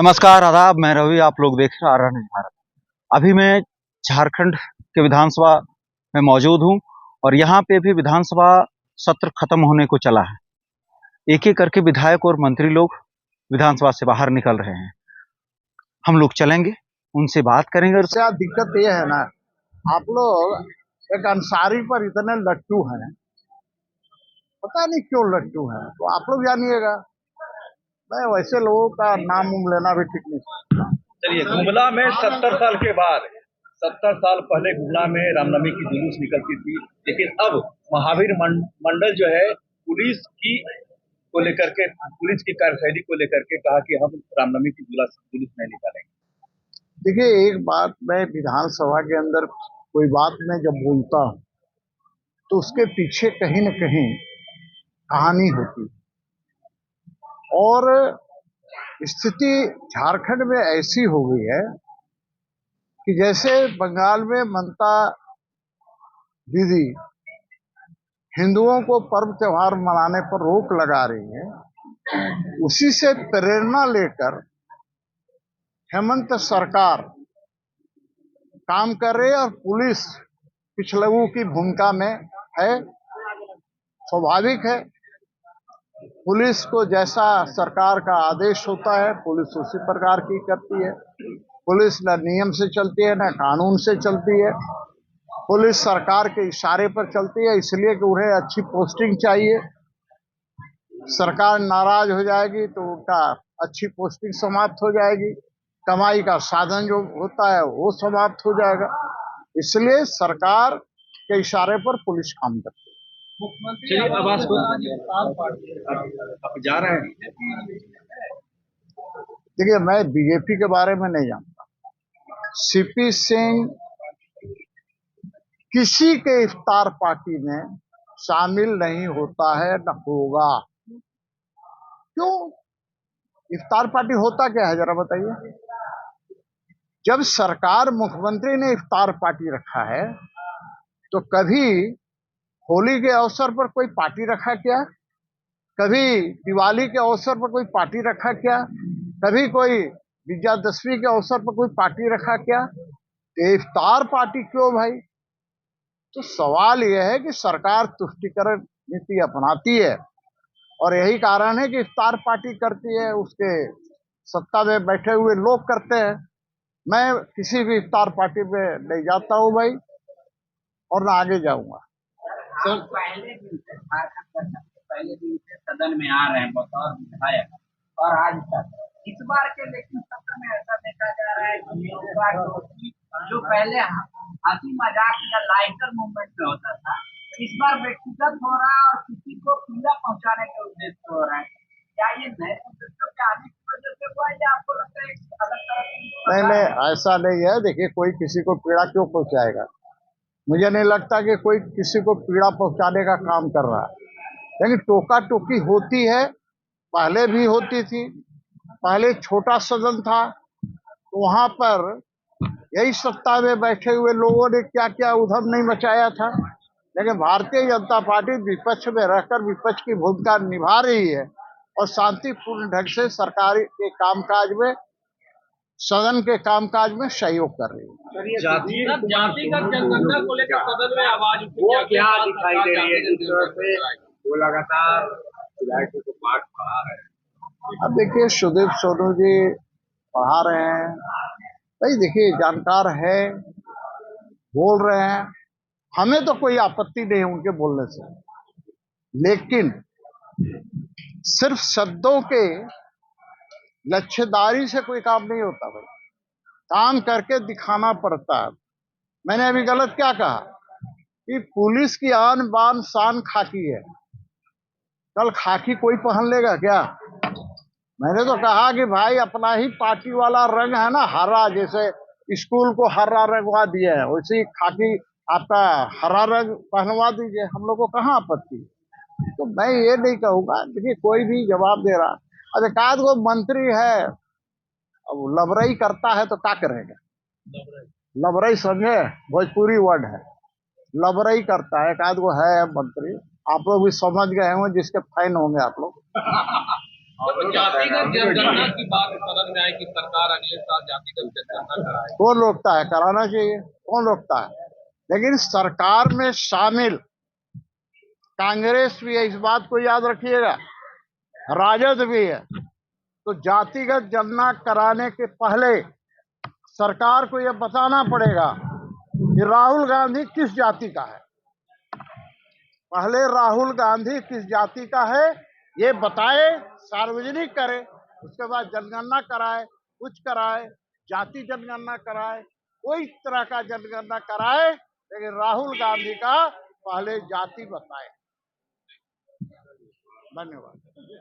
नमस्कार, आदाब। मैं रवि, आप लोग देख रहे हैं आरएन भारत। अभी मैं झारखंड के विधानसभा में मौजूद हूँ और यहाँ पे भी विधानसभा सत्र खत्म होने को चला है। एक-एक करके विधायक और मंत्री लोग विधानसभा से बाहर निकल रहे हैं। हम लोग चलेंगे, उनसे बात करेंगे। और क्या दिक्कत ये है ना, आप लोग एक अंसारी पर इतने लट्टू हैं, पता नहीं क्यों लट्टू हैं, तो आप लोग जानिएगा। मैं वैसे लोगों का नाम लेना भी ठीक नहीं। चलिए, गुमला में 70 साल के बाद 70 साल पहले गुमला में रामनवमी की जुलूस निकलती थी, लेकिन अब महावीर मंडल जो है पुलिस की कार्यशैली को लेकर के कहा कि हम रामनवमी की जुलूस नहीं निकालेंगे। देखिए, एक बात, मैं विधानसभा के अंदर कोई बात में जब बोलता हूँ तो उसके पीछे कहीं न कहीं कहानी होती है। और स्थिति झारखंड में ऐसी हो गई है कि जैसे बंगाल में ममता दीदी हिंदुओं को पर्व त्योहार मनाने पर रोक लगा रही है, उसी से प्रेरणा लेकर हेमंत सरकार काम कर रही है और पुलिस पिछलगू की भूमिका में है। स्वाभाविक है, पुलिस को जैसा सरकार का आदेश होता है पुलिस उसी प्रकार की करती है। पुलिस न नियम से चलती है न कानून से चलती है। पुलिस सरकार के इशारे पर चलती है, इसलिए कि उन्हें अच्छी पोस्टिंग चाहिए। सरकार नाराज हो जाएगी तो उनका अच्छी पोस्टिंग समाप्त हो जाएगी, कमाई का साधन जो होता है वो समाप्त हो जाएगा। इसलिए सरकार के इशारे पर पुलिस काम करती है। चलिए, अब आप जा रहे हैं। देखिए, मैं बीजेपी के बारे में नहीं जानता। सीपी सिंह किसी के इफ्तार पार्टी में शामिल नहीं होता है, न होगा। क्यों? इफ्तार पार्टी होता क्या है, जरा बताइए। जब सरकार, मुख्यमंत्री ने इफ्तार पार्टी रखा है तो कभी होली के अवसर पर कोई पार्टी रखा क्या? कभी दिवाली के अवसर पर कोई पार्टी रखा क्या? कभी कोई विजयादशमी के अवसर पर कोई पार्टी रखा क्या? तो इफ्तार पार्टी क्यों भाई? तो सवाल यह है कि सरकार तुष्टिकरण नीति अपनाती है और यही कारण है कि इफ्तार पार्टी करती है, उसके सत्ता में बैठे हुए लोग करते हैं। मैं किसी भी इफ्तार पार्टी में नहीं जाता हूं भाई, और ना आगे जाऊंगा। पहले दिन से सदन में आ रहे हैं बतौर विधायक, और आज तक इस बार के लेकिन सत्र में ऐसा देखा जा रहा है कि जो पहले हंसी मजाक या लाइटर मूवमेंट में होता था, इस बार व्यक्तिगत हो रहा है और किसी को पीड़ा पहुंचाने के उद्देश्य से हो रहा है। क्या ये नए उद्देश्यों के आने की वजह से हुआ है या आपको लगता है अलग तरह? नहीं, ऐसा नहीं है। देखिए, कोई किसी को पीड़ा क्यों पहुंचाएगा? मुझे नहीं लगता कि कोई किसी को पीड़ा पहुंचाने का काम कर रहा है। लेकिन टोका टोकी होती है, पहले भी होती थी। पहले छोटा सदन था तो वहां पर यही सत्ता में बैठे हुए लोगों ने क्या क्या उधम नहीं मचाया था। लेकिन भारतीय जनता पार्टी विपक्ष में रहकर विपक्ष की भूमिका निभा रही है और शांतिपूर्ण ढंग से सरकारी के कामकाज में, सदन के कामकाज में सहयोग कर रही है। जातिगत जनगणना को लेकर सदन में आवाज वो क्या दिखाई दे रही है जिस तरह से वो लगातार विधायकों को पाठ पढ़ा रहे हैं? अब देखिए, सुदीप सोनू जी पढ़ा रहे हैं भाई। देखिए, जानकार है, बोल रहे हैं, हमें तो कोई आपत्ति नहीं है उनके बोलने से। लेकिन सिर्फ शब्दों के लच्छेदारी से कोई काम नहीं होता भाई, काम करके दिखाना पड़ता है। मैंने अभी गलत क्या कहा कि पुलिस की आन बान शान खाकी है? कल खाकी कोई पहन लेगा क्या? मैंने तो कहा कि भाई अपना ही पार्टी वाला रंग है ना, हरा, जैसे स्कूल को हरा रंगवा दिया है, वैसे खाकी आपका हरा रंग पहनवा दीजिए, हम लोग को कहाँ आपत्ति। तो मैं ये नहीं कहूंगा। देखिए, कोई भी जवाब दे रहा। अब एक आध गो मंत्री है, अब लबरई करता है तो क्या करेगा? लबरई समझे, भोजपुरी वर्ड है, लबरई करता है। एक आध गो है मंत्री, आप लोग भी समझ गए होंगे, जिसके फैन होंगे आप लोग। तो जातिगत जनगणना की बात सदन में आई कि सरकार अगले साल जातिगत जनगणना कराए। कौन रोकता है? कराना चाहिए, कौन रोकता है? लेकिन सरकार में शामिल कांग्रेस भी है, इस बात को याद रखिएगा, राजद भी है। तो जातिगत जनगणना कराने के पहले सरकार को यह बताना पड़ेगा कि राहुल गांधी किस जाति का है। पहले राहुल गांधी किस जाति का है ये बताए, सार्वजनिक करे, उसके बाद जनगणना कराए, कुछ कराए, जाति जनगणना कराए, कोई तरह का जनगणना कराए, लेकिन राहुल गांधी का पहले जाति बताए। धन्यवाद।